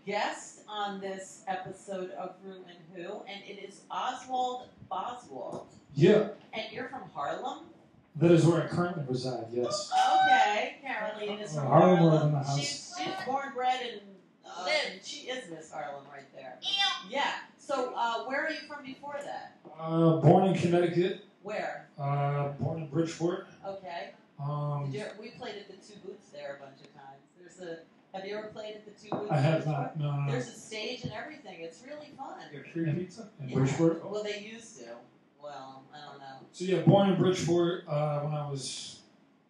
guest on this episode of Who and Who, and it is Ozwald Bozwald. Yeah. And you're from Harlem? That is where I currently reside, yes. Okay, Caroline is from Harlem. Harlem. She's born, bred, and she is Miss Harlem right there. Yeah. So, where are you from before that? Born in Connecticut. Where? Born in Bridgeport. Okay. We played at the Two Boots there a bunch of times. Have you ever played at the Two Boots? I have not. No. There's a stage and everything. It's really fun. You have free pizza? In Bridgeport? Well, they used to. Well, I don't know. So yeah, born in Bridgeport when I was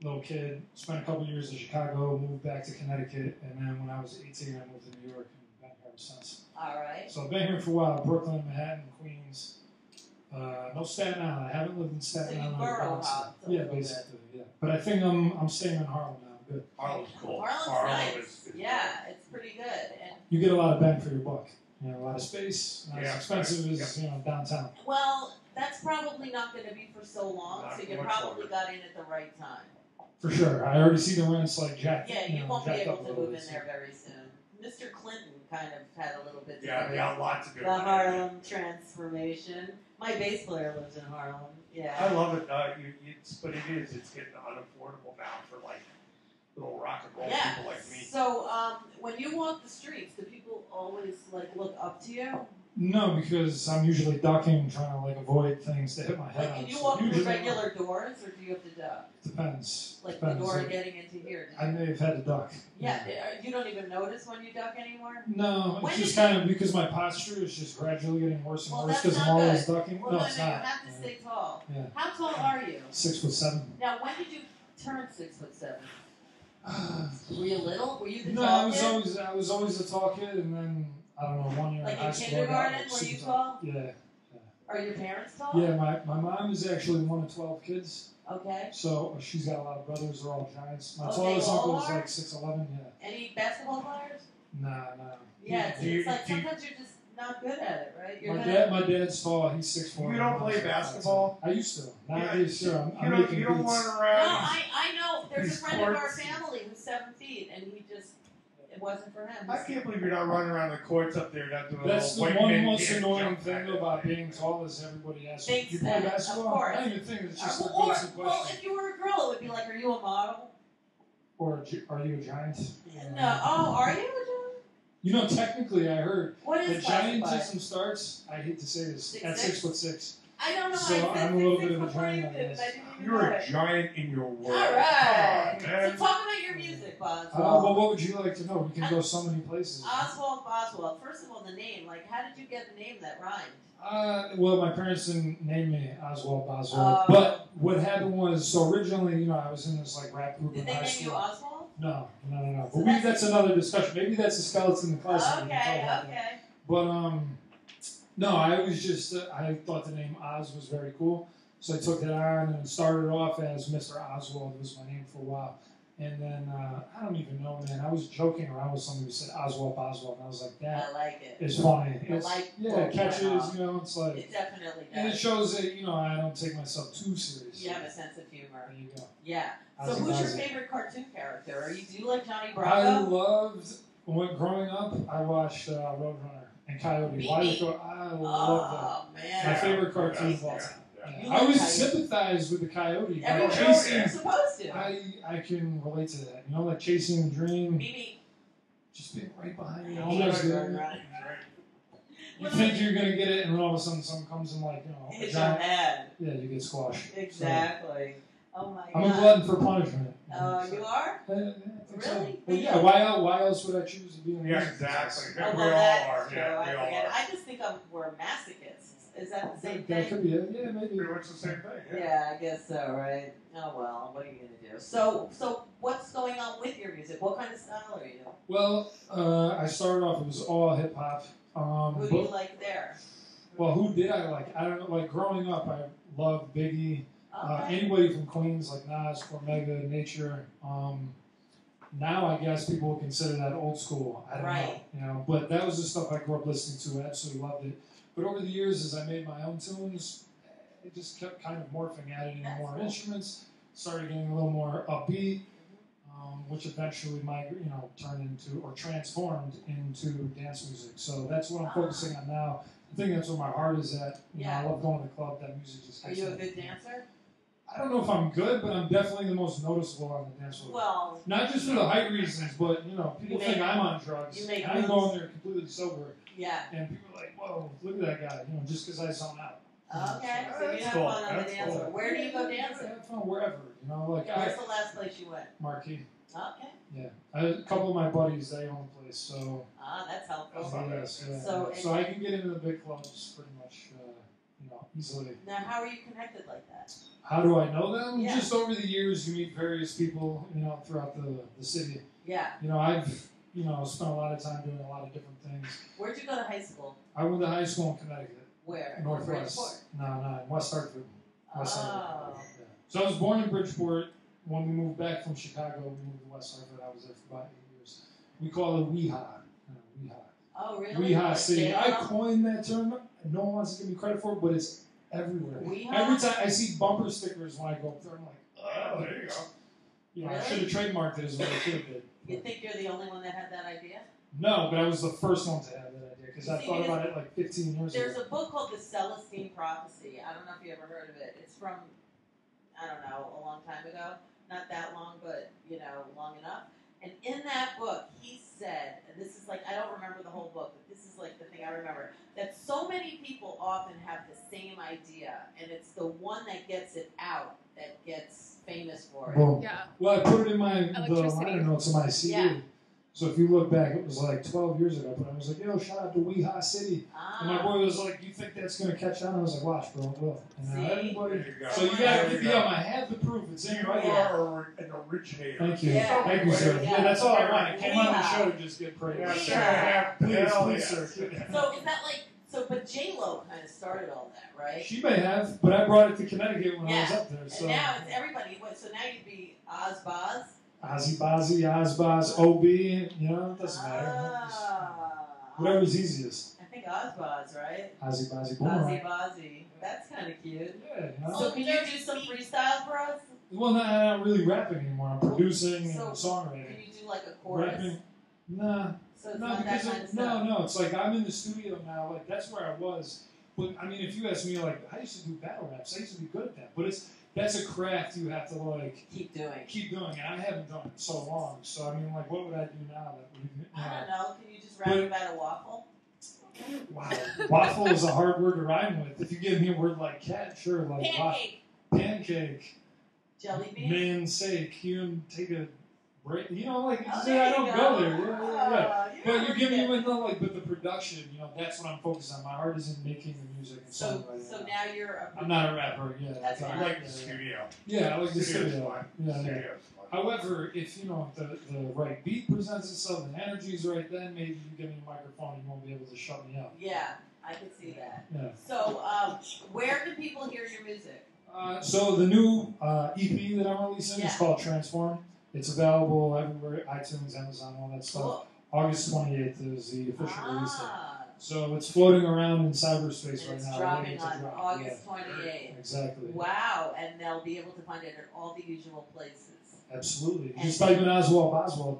a little kid. Spent a couple years in Chicago, moved back to Connecticut, and then when I was 18, I moved to New York and been here since. All right. So I've been here for a while. Brooklyn, Manhattan, Queens. No Staten Island. I haven't lived in Staten Island. So you borough hop. Yeah, basically. Yeah. But I think I'm staying in Harlem now. Good. Harlem's cool. Harlem's nice. Yeah, it's pretty good. And you get a lot of bang for your buck. You know, a lot of space. Not as expensive as downtown. Well, that's probably not going to be for so long, so you probably got in at the right time. For sure. I already see the rents like jacked. Yeah, you won't be able to move in there very soon. Mr. Clinton kind of had a little bit to do with a lot to do with the Harlem transformation. My bass player lives in Harlem. Yeah. I love it. But it's getting unaffordable now for like little rock and roll people like me. So when you walk the streets, do people always like look up to you? No, because I'm usually ducking, trying to like avoid things that hit my head. Like, can you walk through regular doors, or do you have to duck? Depends. Like the door getting into here. I may have had to duck. Yeah, you don't even notice when you duck anymore? No, it's just kind of because my posture is just gradually getting worse and worse because I'm always ducking. Well, no, you have to stay tall. Yeah. How tall are you? 6'7". Now, when did you turn 6'7"? Were you little? Were you the tall kid? I was always the tall kid, and then I don't know, 1 year like in high school. Kindergarten, were you tall? Yeah. Are your parents tall? Yeah, my mom is actually one of 12 kids. Okay. So she's got a lot of brothers. They're all giants. My tallest uncle is like 6'11". Yeah. Any basketball players? Nah. Yeah, it's like sometimes you're just not good at it, right? My dad's tall. He's 6'4". You don't play basketball? I used to. Nowadays, sure. You don't run around. No, I know. There's a friend of our family who's 7 feet, and it wasn't for him. I can't believe you're not running around the courts up there not doing That's the one most annoying thing about being tall is everybody asks you, you play basketball? Of course. I don't even think it's just a basic question. Well, if you were a girl, it would be like, are you a model? Or are you a giant? No. Oh, are you a giant? You know, technically, I heard the giantism starts, I hate to say this, at 6'6". I don't know. So I'm a little bit of a giant, I guess. You're a giant in your world. All right. So talk about your music, Bozwald. Well, what would you like to know? We can go so many places. Ozwald Bozwald. First of all, the name. Like, how did you get the name that rhymed? Well, my parents didn't name me Ozwald Bozwald. But what happened was, so originally, I was in this like rap group in high school. Did they name you Oswald? No. So but that's another discussion. Maybe that's a skeleton in the closet. Okay. But no, I was just I thought the name Oz was very cool, so I took it on and started off as Mr. Oswald was my name for a while, and then I don't even know, man. I was joking around with somebody who said Oswald Boswald, and I was like, that I like it. It's funny. It catches. It's like it definitely does, and it shows that I don't take myself too serious. You have a sense of humor. There you go. Yeah. So who's your favorite cartoon character? Do you like Johnny Bravo? I loved growing up. I watched Roadrunner and Coyote. I love that. Man. My favorite cartoon of all time. Yeah. I always sympathize with the Coyote. Everyone's supposed to. I can relate to that. Like chasing the dream. Mimi. Just being right behind you. Right. You think you're going to get it, and then all of a sudden someone comes and hits your head. Yeah, you get squashed. Exactly. Oh my God. I'm a glutton for punishment. You are? Really? So. Well, yeah. Why else would I choose to be in the music? Exactly. Oh, well, we all are. Yeah, we all are. I just think we're masochists. Is that the same thing? That could be it. Yeah, maybe. Pretty much the same thing. Yeah, I guess so, right? Oh well, what are you gonna do? So what's going on with your music? What kind of style are you? Well, I started off. It was all hip hop. Who do you like there? Well, who did I like? I don't know. Like growing up, I loved Biggie. Anybody from Queens, like Nas, Omega, Nature. Now, I guess people would consider that old school. I don't know. But that was the stuff I grew up listening to. I absolutely loved it. But over the years, as I made my own tunes, it just kept kind of morphing, adding more instruments, started getting a little more upbeat. which eventually turned into or transformed into dance music. So that's what I'm focusing on now. I think that's where my heart is at. I love going to the club. That music just gets Are you a good dancer? I don't know if I'm good, but I'm definitely the most noticeable on the dance floor. Well, not just for the height reasons, but people think I'm on drugs. I'm going there completely sober. Yeah. And people are like, "Whoa, look at that guy!" just because I zone out. Okay, so you have fun on the dance floor. Where do you go dancing? I have fun wherever. Where's the last place you went? Marquee. Okay. Yeah, a couple of my buddies, they own the place, so. That's helpful. Yes, yeah. So I can get into the big clubs pretty much, easily. Now, how are you connected like that? How do I know them? Yeah. Just over the years, you meet various people, throughout the city. Yeah. I've, spent a lot of time doing a lot of different things. Where'd you go to high school? I went to high school in Connecticut. Where? Northwest. No, in West Hartford. West Hartford. Oh. Yeah. So I was born in Bridgeport. When we moved back from Chicago, we moved to West Hartford. I was there for about 8 years. We call it Weehaw. Oh, really? Weehaw City. I coined that term. No one wants to give me credit for it, but it's everywhere. Weehaw? Every time I see bumper stickers when I go up there, I'm like, oh, there you go. Really? I should have trademarked it as what I should have did. You think you're the only one that had that idea? No, but I was the first one to have that idea because I thought about it like 15 years ago. There's a book called The Celestine Prophecy. I don't know if you ever heard of it. It's from, I don't know, a long time ago. Not that long, but, long enough. And in that book, he said, and this is I don't remember the whole book, but this is the thing I remember, that so many people often have the same idea, and it's the one that gets it out that gets famous for it. Well, well, I put it in my notes in my CD. Yeah. So if you look back, it was 12 years ago, but I was like, yo, shout out to Weehaw City. And my boy was like, you think that's going to catch on? I was like, watch, bro, it will. And now everybody, so you got to be I have the proof. It's in right You here. are an originator. Thank you. Yeah. Thank you, sir. Yeah, that's all I want. I came on the Weehaw. show to just get praised. Please, sir. So is that but J-Lo kind of started all that, right? She may have, but I brought it to Connecticut when I was up there. So. And now it's everybody. So now you'd be Ozbaz. Ozzy Bozzy, Ozbaz, OB, it doesn't matter. Whatever's easiest. I think Ozbaz, right? Ozzy Bozzy, Ozzy Bozzy. That's kind of cute. Yeah. So can you do some freestyle for us? Well, I'm not really rapping anymore. I'm producing and songwriting. Can you do a chorus? Rapping? Nah. So it's No, not because that kind of stuff. no, it's I'm in the studio now. That's where I was. But I mean, if you ask me, I used to do battle raps. I used to be good at that. But that's a craft you have to keep doing. And I haven't done it so long. So I mean, what would I do now? That would I don't know. Can you just rap about a waffle? Wow, waffle is a hard word to rhyme with. If you give me a word like cat, sure, pancake. Pancake. Jelly bean. Man's sake, you take a break. I don't go. go there. Yeah. But you give me but the production. That's what I'm focused on. My heart is in making the music and songwriting. So now you're I'm not a rapper. Yeah, that's I like the studio. Yeah, I like the studio. Yeah. However, if the right beat presents itself, the energy's right, then maybe you give me a microphone, you won't be able to shut me up. Yeah, I can see that. Yeah. So, where can people hear your music? So the new EP that I'm releasing is called Transform. It's available everywhere, iTunes, Amazon, all that stuff. Cool. August 28th is the official release date. So it's floating around in cyberspace right now. It's dropping on August 28th. Exactly. Wow, and they'll be able to find it at all the usual places. Absolutely. Just type in ozwald, bozwald.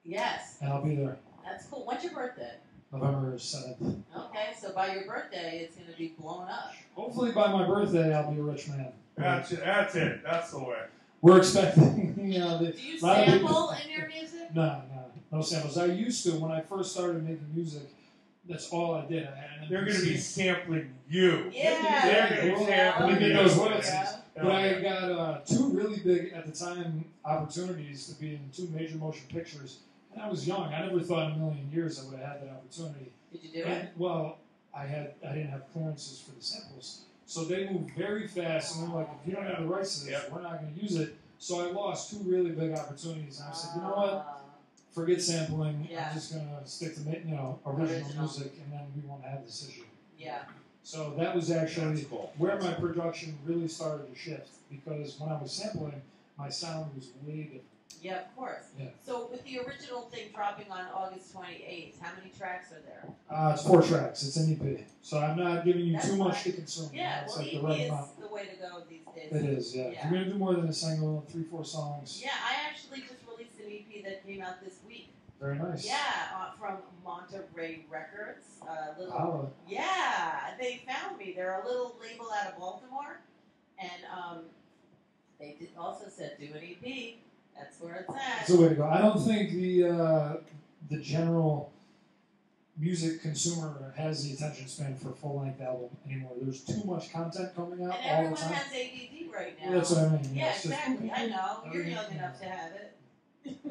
Yes. And I'll be there. That's cool. When's your birthday? November 7th. Okay, so by your birthday, it's going to be blown up. Hopefully by my birthday, I'll be a rich man. That's it. That's the way. We're expecting, Do you sample in your music? No samples. I used to when I first started making music. That's all I did. They're going to be sampling you. Yeah. They're going to be sampling get you. those royalties. But I got two really big, at the time, opportunities to be in 2 major motion pictures. And I was young. I never thought in a million years I would have had that opportunity. Did you do it? Well, I didn't have clearances for the samples. So they moved very fast, and they're like, if you don't have the rights to this, we're not going to use it. So I lost 2 really big opportunities. And I said, you know what? Forget sampling. I'm just going to stick to original music, and then we won't have this issue. Yeah. So that was actually where my production really started to shift, because when I was sampling, my sound was way different. Yeah, of course. Yeah. So with the original thing dropping on August 28th, how many tracks are there? It's 4 tracks. It's an EP. So I'm not giving you That's too much fine. to consume. Yeah, it's well, like EP the right is amount. the way to go these days. It is, yeah. If you're going to do more than a single, 3-4 songs. Yeah, I actually just released an CD that came out this week. Very nice. Yeah, from Monterey Records. Wow. Yeah, they found me. They're a little label out of Baltimore, and they also said do an EP. That's where it's at. That's the way to go. I don't think the general music consumer has the attention span for a full-length album anymore. There's too much content coming out and all the everyone time. has ADD right now. That's what I mean. Yeah, it's exactly. Just, I know. You're young enough to have it.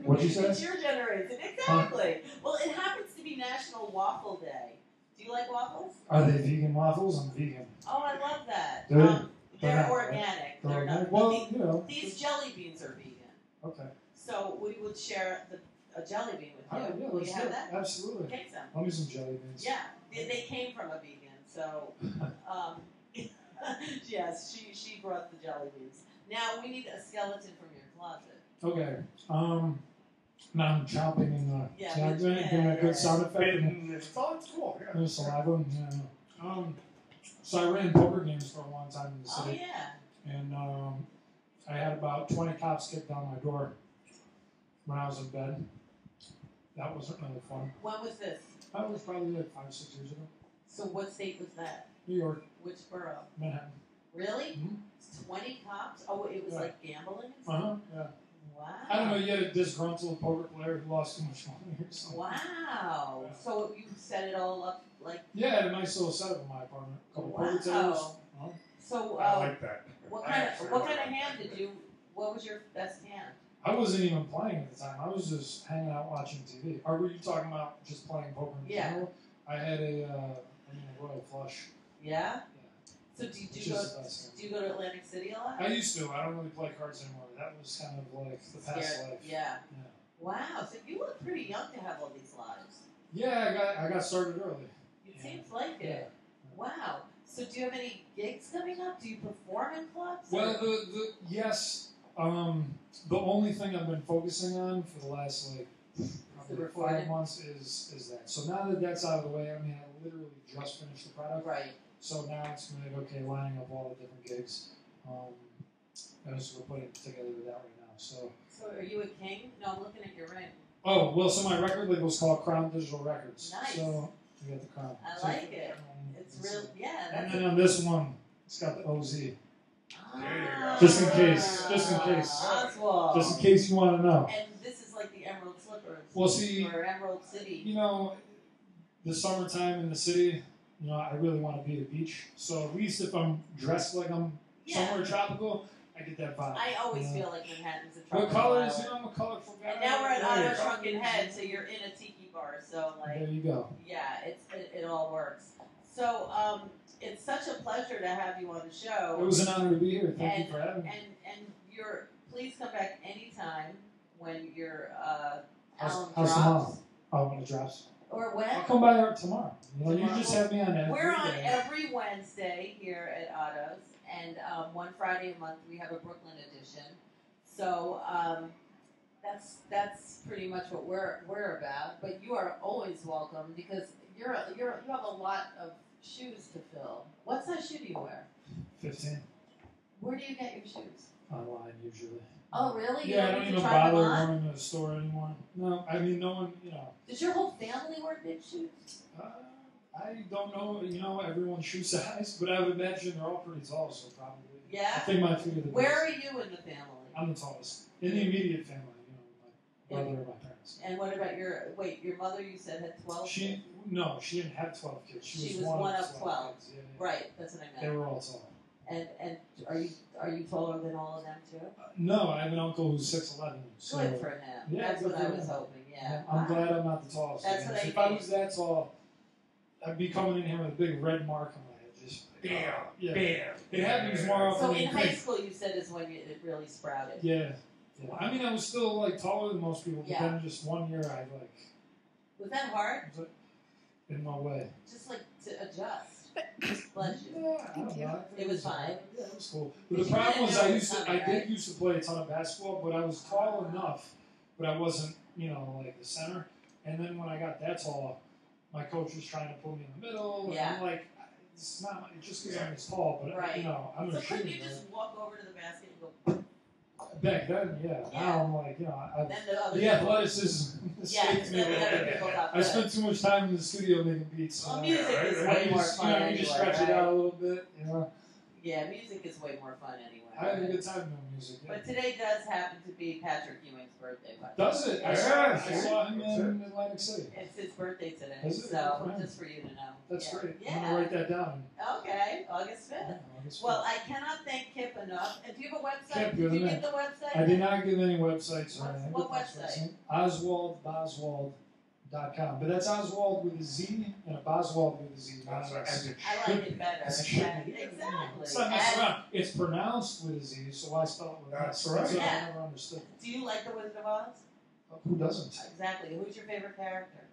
What'd you say? It's your generation. Exactly. Well, it happens to be National Waffle Day. Do you like waffles? Are they vegan waffles? I'm vegan. Oh, I love that. They're They're not, organic. They're not. organic. Well, you know. These jelly beans are vegan. Okay. So we would share a jelly bean with you. Yeah, Will you have that? Absolutely. Take some. Love me some jelly beans. Yeah, they came from a vegan, so yes, she brought the jelly beans. Now we need a skeleton from your closet. Okay. Now I'm chopping in the. Yeah, getting a good sound effect. It's cool. Yeah. There's saliva. Yeah. So I ran poker games for a long time in the Oh city. yeah. And I had about 20 cops kick down my door when I was in bed. That wasn't really fun. When was this? That was probably like 5-6 years ago. So what state was that? New York. Which borough? Manhattan. Really? Mm-hmm. 20 cops? Oh, it was like gambling and stuff? Uh-huh, yeah. Wow. I don't know, you had a disgruntled poker player who lost too much money or something. Wow. Yeah. So you set it all up like... Yeah, I had a nice little setup in my apartment. A couple poker tables. Uh-huh. So, I like that. What kind of hand did you... What was your best hand? I wasn't even playing at the time. I was just hanging out watching TV. Or were you talking about just playing poker in general? I had a royal flush. Yeah? So do you go to Atlantic City a lot? I used to. I don't really play cards anymore. That was kind of like the past life. Yeah. Wow. So you look pretty young to have all these lives. Yeah, I got started early. It seems like it. Wow. So do you have any gigs coming up? Do you perform in clubs? Well, yes. The only thing I've been focusing on for the last probably 5 months is that. So now that that's out of the way, I mean, I literally just finished the product. Right. So now it's like, okay, lining up all the different gigs. And so we're putting together that right now. So are you a king? No, I'm looking at your ring. Oh, well, so my record label is called Crown Digital Records. Nice. So you got the crown. I like it. It's real, yeah. And then on this one, it's got the OZ. Ah, Just in case. Ozwald. Just in case you want to know. And this is like the Emerald Slippers. Well, see, or Emerald City. you know, the summertime in the city, you know, I really want to be at the beach. So at least if I'm dressed like I'm somewhere tropical, I get that vibe. I always feel like Manhattan's a tropical What colors? island. You know, I'm a colorful guy. And now we're at Auto Shrunken Head, so you're in a tiki bar. So like, there you go. Yeah, it all works. So it's such a pleasure to have you on the show. It was an honor to be here. Thank you for having me. And please come back anytime when your album How's drops. tomorrow? Oh, when it drops. Or when? I'll come by tomorrow. You know, you just have me on every We're on day. every Wednesday here at Otto's, and one Friday a month we have a Brooklyn edition. So that's pretty much what we're about. But you are always welcome because you have a lot of shoes to fill. What size shoe do you wear? 15. Where do you get your shoes? Online, usually. Oh, really? Yeah, I don't even bother going to the store anymore. No, I mean, no one, you know. Does your whole family wear big shoes? I don't know, you know, everyone's shoe size, but I would imagine they're all pretty tall, so probably. Yeah? I think my feet are the Where biggest. are you in the family? I'm the tallest. In the immediate family, you know, my brother and my parents. And what about your mother you said had 12 kids? No, she didn't have 12 kids. She was one of 12. Kids. Yeah. Right, that's what I meant. They were all tall. And are you taller than all of them too? No, I have an uncle who's 6'11". So Good for him. Yeah, That's what I was hoping. Yeah. I'm glad I'm not the tallest. That's what If I was that tall, I'd be coming in here with a big red mark on my head. Just bam, yeah. bam. It happens more often. So than in you high think. school, you said is when it really sprouted. Yeah. I mean, I was still like taller than most people, but then just 1 year I Was that hard? in my way. Just like to adjust. Bless you. Yeah, I don't know. It was fine. Yeah, it was cool. But the problem was I did used to play a ton of basketball, but I was tall enough, but I wasn't, you know, like the center. And then when I got that tall, my coach was trying to put me in the middle. And I'm like, it's not just because I'm this tall, but you know, I'm So a shooter. couldn't you just walk over to the basket and go? Back then, yeah. Now I'm like, Then the athleticism escapes me a the little other bit. people got I spent too much time in the studio making beats. Well, music is way more fun anyway. You just stretch it out a little bit, Yeah, music is way more fun anyway. I had a good time doing music. Yeah. But today does happen to be Patrick Ewing's birthday. Does it? I saw him in Atlantic City. It's his birthday today, Is it? so just for you to know. That's great. Yeah. I'm going to write that down. Okay, August 5th. Yeah, August 5th. Well, I cannot thank Kip enough. And do you have a website? Kip, Did you give the website? I did not give any websites or anything. What website? ozwald, bozwald.com. But that's Oswald with a Z and a Boswald with a Z. I like it better. Exactly. It's not messing around. It's pronounced with a Z, so why spell it with an S? That's right. That's what I never understood. Do you like The Wizard of Oz? Who doesn't? Exactly. Who's your favorite character?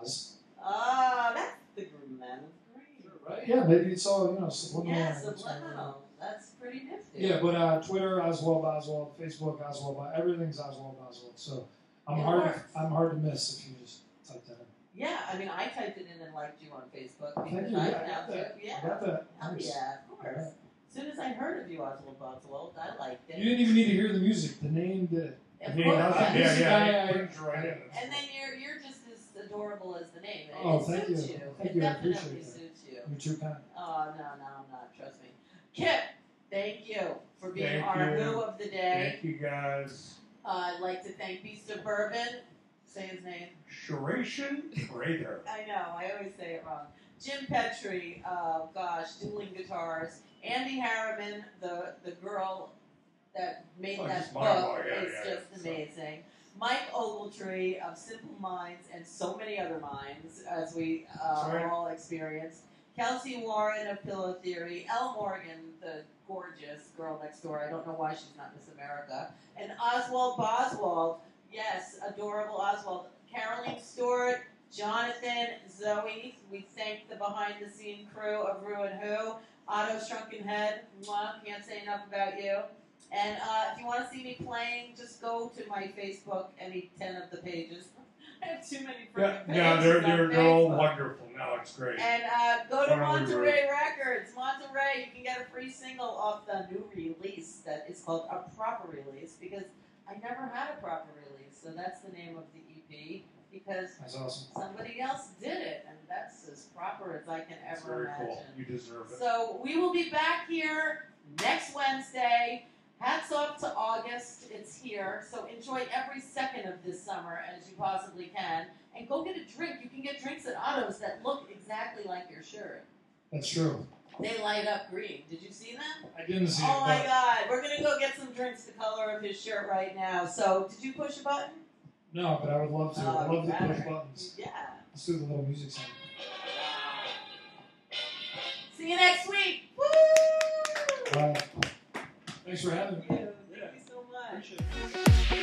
Oz. That's the Green Man of Green. Right? Yeah, maybe it's all, subliminal. Yeah, subliminal. That's pretty nifty. Yeah, but Twitter, Oswald Boswald, Facebook, Oswald Boswald, everything's Oswald Boswald. So I'm hard to miss if you just type that in. Yeah, I mean, I typed it in and liked you on Facebook because Thank you. I got found that. you. Yeah. I got that. Hell Nice. yeah, of course. Yeah. As soon as I heard of you, Oswald Boswald, I liked it. You didn't even need to hear the music. The name did it. Of Yeah, course. yeah. And then you're just as adorable as the name. Oh, It thank suits you. you. Thank It you. I definitely appreciate that. suits you. You're too kind. Oh, no, I'm not. Trust me. Kip, thank you for being Thank our you. Who of the Day. Thank you, guys. I'd like to thank Beast of Bourbon. Say his name. Sharation Prather. I know, I always say it wrong. Jim Petrie, dueling guitars. Andy Harriman, the girl that made that book, is just amazing. Mike Ogletree of Simple Minds and so many other minds, as we all experienced. Kelsey Warren of Pillow Theory. Elle Morgan, the gorgeous girl next door. I don't know why she's not Miss America. And Oswald Boswald. Yes, adorable Oswald. Caroline Stewart, Jonathan, Zoe. We thank the behind-the-scene crew of Who and Who. Otto Shrunken Head. Mwah, can't say enough about you. And if you want to see me playing, just go to my Facebook, any 10 of the pages. I have too many freaking pages. Yeah, they're all wonderful. No, it's great. And go to Monterey Records. Monterey, you can get a free single off the new release that is called A Proper Release, because I never had a proper release, so that's the name of the EP, because That's awesome. somebody else did it, and that's as proper as I can It's ever very imagine. cool. You deserve it. So we will be back here next Wednesday. Hats off to August. It's here. So enjoy every second of this summer as you possibly can. And go get a drink. You can get drinks at Otto's that look exactly like your shirt. That's true. They light up green. Did you see them? I didn't see it. Oh my God. We're going to go get some drinks the color of his shirt right now. So did you push a button? No, but I would love to. I'd love to push better. buttons. Yeah. Let's do the little music sound. See you next week. Woo! Bye. Thanks for having me. Thank you so much. Appreciate it.